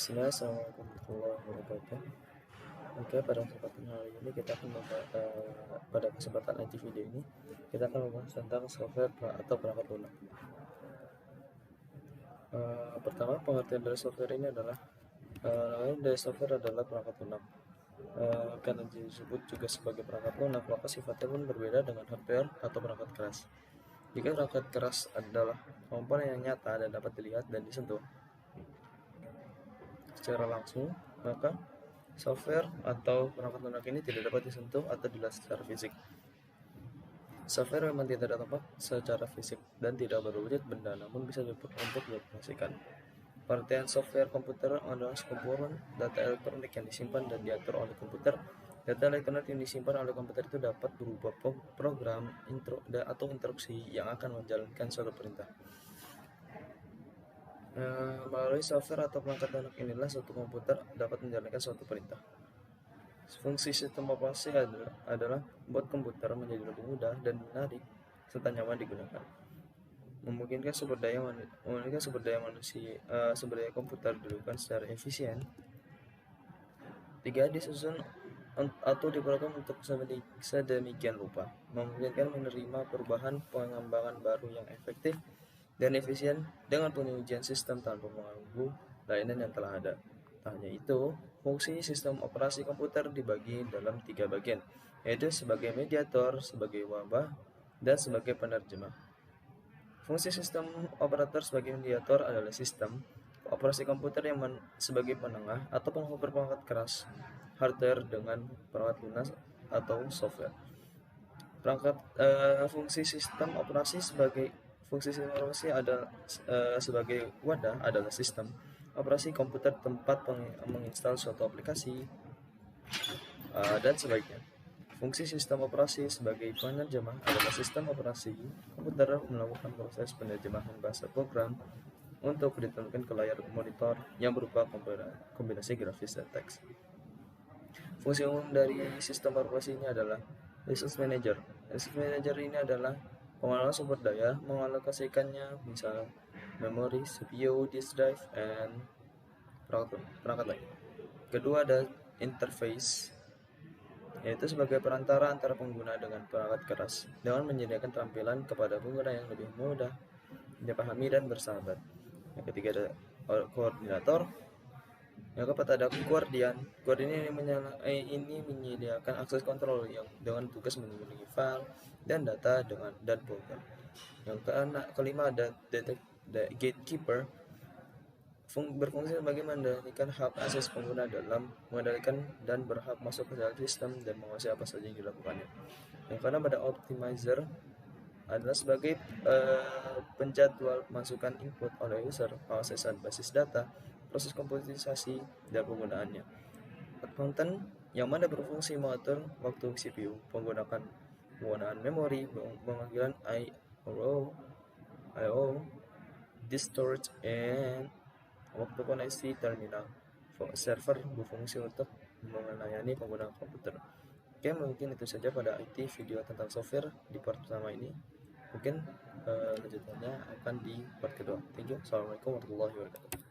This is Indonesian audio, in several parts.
Bismillah, Assalamualaikum warahmatullahi wabarakatuh. Oke, pada kesempatan hari ini kita akan pada kesempatan IT video ini kita akan membahas tentang software atau perangkat lunak. Pertama, pengertian dari software ini adalah dari software adalah perangkat lunak. Karena disebut juga sebagai perangkat lunak, maka sifatnya pun berbeda dengan hardware atau perangkat keras. Jika perangkat keras adalah komponen yang nyata dan dapat dilihat dan disentuh secara langsung, maka software atau perangkat lunak ini tidak dapat disentuh atau dilihat secara fisik. Software memang tidak dapat secara fisik dan tidak berwujud benda, namun bisa untuk dioperasikan. Pengertian software komputer adalah sekumpulan data elektronik yang disimpan dan diatur oleh komputer. Data elektronik yang disimpan oleh komputer itu dapat berupa program, atau instruksi yang akan menjalankan suatu perintah. Melalui software atau perangkat lunak inilah suatu komputer dapat menjalankan suatu perintah. Fungsi sistem operasi adalah membuat komputer menjadi lebih mudah dan menarik serta nyaman digunakan. Memungkinkan sumber daya komputer digunakan secara efisien. Disusun atau diprogram untuk sedemikian rupa, memungkinkan menerima perubahan pengembangan baru yang efektif dan efisien dengan pengujian sistem tanpa mengganggu layanan yang telah ada. Tak hanya itu, fungsi sistem operasi komputer dibagi dalam 3 bagian, yaitu sebagai mediator, sebagai wabah, dan sebagai penerjemah. Fungsi sistem operator sebagai mediator adalah sistem operasi komputer yang sebagai penengah atau penghubung perangkat keras, hardware dengan perangkat lunak atau software. Fungsi sistem operasi adalah sebagai wadah adalah sistem operasi komputer tempat menginstal suatu aplikasi dan sebaliknya. Fungsi sistem operasi sebagai penerjemah adalah sistem operasi komputer melakukan proses penerjemahan bahasa program untuk dituangkan ke layar monitor yang berupa kombinasi grafis dan teks. Fungsi umum dari sistem operasi ini adalah Resource Manager. Resource Manager ini adalah pengelola sumber daya, mengalokasikannya, misal memori, CPU, disk drive, and perangkat lain. Kedua ada interface, yaitu sebagai perantara antara pengguna dengan perangkat keras dengan menyediakan tampilan kepada pengguna yang lebih mudah dipahami dan bersahabat. Yang ketiga ada koordinator. Yang keempat ada Guardian. Guardian ini menyediakan akses kontrol yang dengan tugas melindungi file dan data dan program. Yang kelima ada Gatekeeper, berfungsi sebagai mengendalikan hak akses pengguna dalam mengendalikan dan berhak masuk ke dalam sistem dan menguasai apa saja yang dilakukannya. Yang keenam ada Optimizer, adalah sebagai penjadwal masukan input oleh user, pengosesan basis data, proses komputerisasi, dan penggunaannya. Accountant, yang mana berfungsi mengatur waktu CPU, penggunaan memori, pemanggilan I/O, disk storage, and waktu koneksi terminal. Server berfungsi untuk melayani penggunaan komputer. Oke, mungkin itu saja pada IT video tentang software di part pertama ini. Mungkin lanjutannya akan di part kedua. Thank you. Assalamualaikum warahmatullahi wabarakatuh.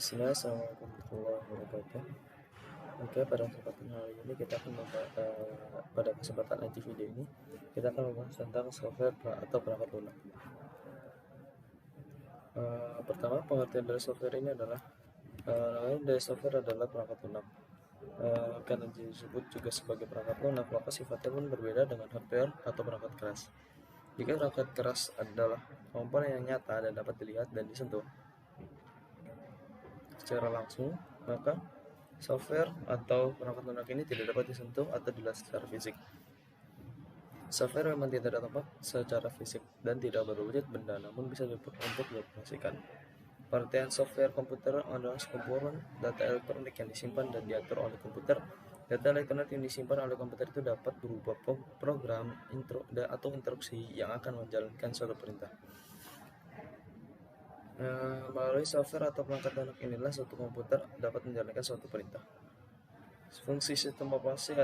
Bismillah, Assalamualaikum warahmatullahi wabarakatuh. Oke, pada kesempatan hari ini kita akan pada kesempatan IT video ini kita akan membahas tentang software atau perangkat lunak. Pertama, pengertian dari software ini adalah dari software adalah perangkat lunak. Karena disebut juga sebagai perangkat lunak, maka sifatnya pun berbeda dengan hardware atau perangkat keras. Jika perangkat keras adalah komponen yang nyata dan dapat dilihat dan disentuh secara langsung, maka software atau perangkat lunak ini tidak dapat disentuh atau dilihat secara fisik. Software memang tidak dapat secara fisik dan tidak berwujud benda, namun bisa untuk dioperasikan. Pengertian software komputer adalah sekumpulan data elektronik yang disimpan dan diatur oleh komputer. Data elektronik yang disimpan oleh komputer itu dapat berupa program, atau instruksi yang akan menjalankan suatu perintah. Melalui software atau perangkat lunak inilah suatu komputer dapat menjalankan suatu perintah. Fungsi sistem operasi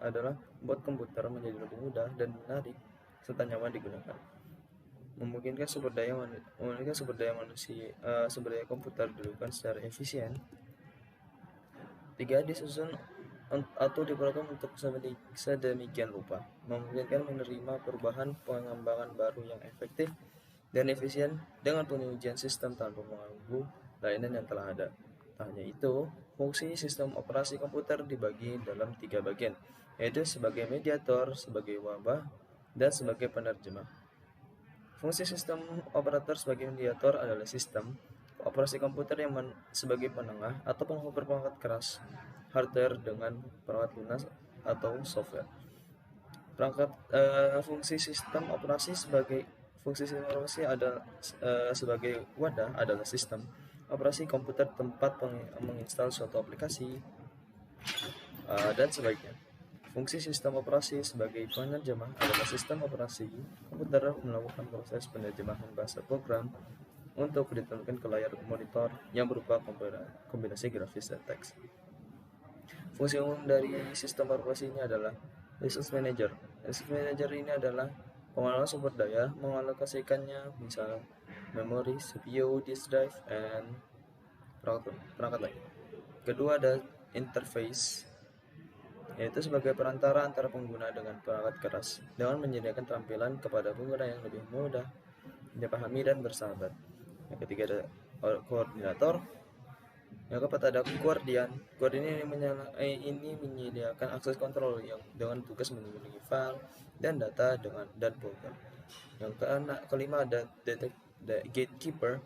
adalah membuat komputer menjadi lebih mudah dan menarik serta nyaman digunakan. memungkinkan sumber daya komputer dilakukan secara efisien. 3. Disusun atau diprogram untuk sedemikian rupa, memungkinkan menerima perubahan pengembangan baru yang efektif dan efisien dengan pengujian sistem tanpa mengganggu layanan yang telah ada. Tak hanya itu, fungsi sistem operasi komputer dibagi dalam 3 bagian, yaitu sebagai mediator, sebagai wabah, dan sebagai penerjemah. Fungsi sistem operator sebagai mediator adalah sistem operasi komputer yang sebagai penengah atau penghubung perangkat keras, hardware dengan perangkat lunak atau software. Fungsi sistem operasi sebagai wadah adalah sistem operasi komputer tempat menginstal suatu aplikasi dan sebaiknya. Fungsi sistem operasi sebagai penerjemah adalah sistem operasi komputer melakukan proses penerjemahan bahasa program untuk ditemukan ke layar monitor yang berupa kombinasi grafis dan teks. Fungsi umum dari sistem operasi ini adalah Resource Manager. Resource Manager ini adalah pengelola sumber daya, mengalokasikannya, misal memori, CPU, disk drive, dan perangkat lain. Kedua ada interface, yaitu sebagai perantara antara pengguna dengan perangkat keras, dengan menyediakan tampilan kepada pengguna yang lebih mudah dipahami dan bersahabat. Yang ketiga ada koordinator. Yang keempat ada Guardian. Guardian ini menyediakan akses kontrol yang dengan tugas melindungi file dan data dan program. Yang kelima ada Gatekeeper,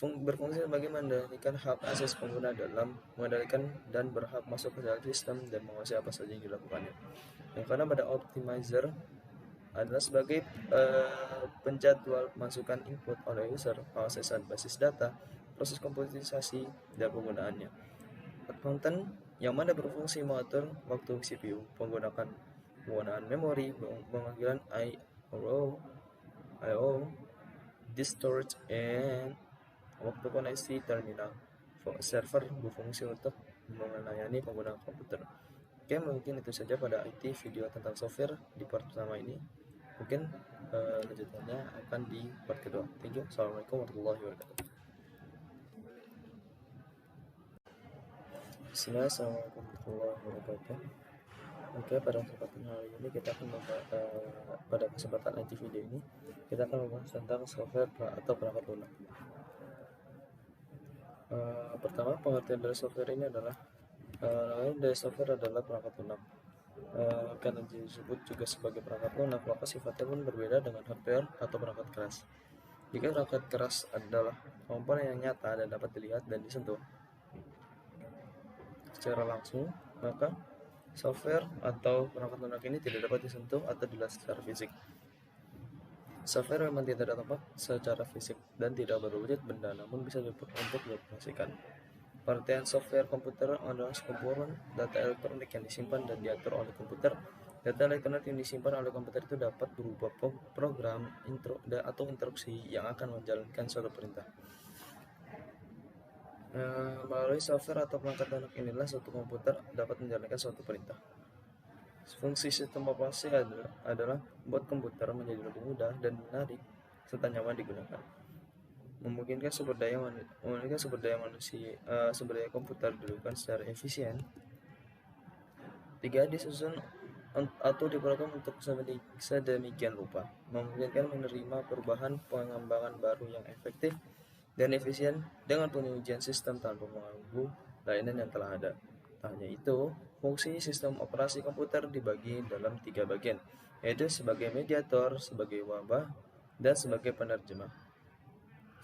berfungsi sebagai mengendalikan hak akses pengguna dalam mengendalikan dan berhak masuk ke dalam sistem dan menguasai apa saja yang dilakukannya. Yang keenam ada Optimizer, adalah sebagai penjadwal masukan input oleh user, pengasesan basis data, proses komputerisasi, dan penggunaannya. Accountant, yang mana berfungsi mengatur waktu CPU, penggunaan memori, pemanggilan I/O, disk storage, and waktu koneksi terminal. Server berfungsi untuk melayani penggunaan komputer. Oke, mungkin itu saja pada IT video tentang software di part pertama ini. Mungkin lanjutannya akan di part kedua. Thank you. Assalamualaikum warahmatullahi wabarakatuh. Assalamualaikum warahmatullahi wabarakatuh. Oke, pada kesempatan hari ini kita akan pada kesempatan IT video ini kita akan membahas tentang software atau perangkat lunak. Pertama, pengertian dari software ini adalah software adalah perangkat lunak. Karena disebut juga sebagai perangkat lunak, maka sifatnya pun berbeda dengan hardware atau perangkat keras. Jika perangkat keras adalah komponen yang nyata dan dapat dilihat dan disentuh secara langsung, maka software atau perangkat lunak ini tidak dapat disentuh atau dilihat secara fisik. Software memang tidak dapat secara fisik dan tidak berwujud benda, namun bisa untuk dioperasikan. Pengertian software komputer adalah sekumpulan data elektronik yang disimpan dan diatur oleh komputer. Data elektronik yang disimpan oleh komputer itu dapat berupa program, atau instruksi yang akan menjalankan suatu perintah. Melalui software atau perangkat lunak inilah suatu komputer dapat menjalankan suatu perintah. Fungsi sistem operasi adalah membuat komputer menjadi lebih mudah dan menarik serta nyaman digunakan. Memungkinkan sumber daya komputer dilakukan secara efisien. 3. Disusun atau diprogram untuk sedemikian rupa, memungkinkan menerima perubahan pengembangan baru yang efektif dan efisien dengan pengujian sistem tanpa mengganggu layanan yang telah ada. Tak hanya itu, fungsi sistem operasi komputer dibagi dalam 3 bagian, yaitu sebagai mediator, sebagai wabah, dan sebagai penerjemah.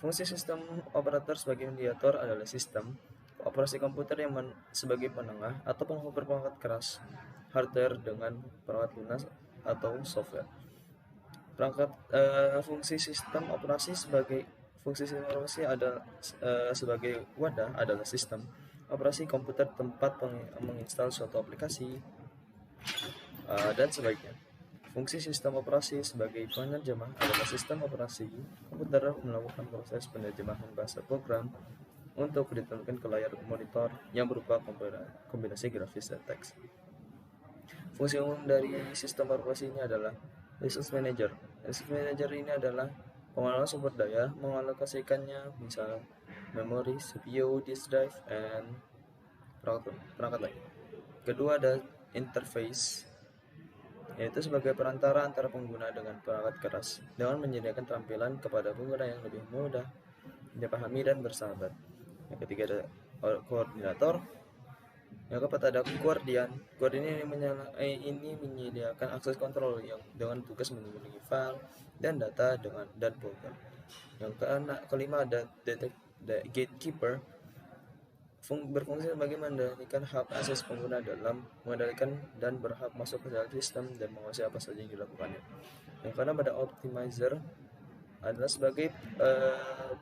Fungsi sistem operator sebagai mediator adalah sistem operasi komputer yang sebagai penengah atau penghubung perangkat keras, hardware dengan perangkat lunak atau software. Fungsi sistem operasi sebagai sebagai wadah adalah sistem operasi komputer tempat menginstal suatu aplikasi dan sebaiknya. Fungsi sistem operasi sebagai penerjemah adalah sistem operasi komputer melakukan proses penerjemahan bahasa program untuk ditemukan ke layar monitor yang berupa kombinasi grafis dan teks. Fungsi umum dari sistem operasi ini adalah Resource Manager. Task manager ini adalah pengelola sumber daya, mengalokasikannya, misal memori, CPU, disk drive, and perangkat lain. Kedua ada interface, yaitu sebagai perantara antara pengguna dengan perangkat keras, dengan menyediakan tampilan kepada pengguna yang lebih mudah dipahami dan bersahabat. Yang ketiga ada koordinator. Yang keempat ada guardian. Guardian ini menyediakan akses kontrol yang dengan tugas melindungi file dan data dan program. Yang kelima ada gatekeeper, berfungsi sebagai mengendalikan hak akses pengguna dalam mengendalikan dan berhak masuk ke dalam sistem dan menguasai apa saja yang dilakukannya. Yang keenam ada optimizer, adalah sebagai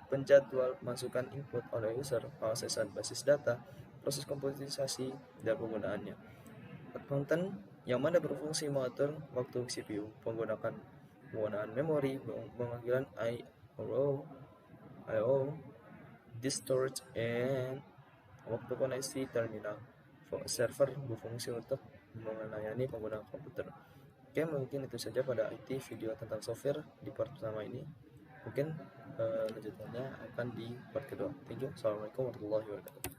penjadwal masukan input oleh user, pengosesan basis data, proses komputerisasi, dan penggunaannya. Accountant yang mana berfungsi mengatur waktu CPU, penggunaan memori, pemanggilan I/O, disk storage, and waktu koneksi terminal. Server berfungsi untuk melayani pengguna komputer. Oke, mungkin itu saja pada IT video tentang software di part pertama ini. Mungkin lanjutannya akan di part kedua. Thank you. Assalamualaikum warahmatullahi wabarakatuh.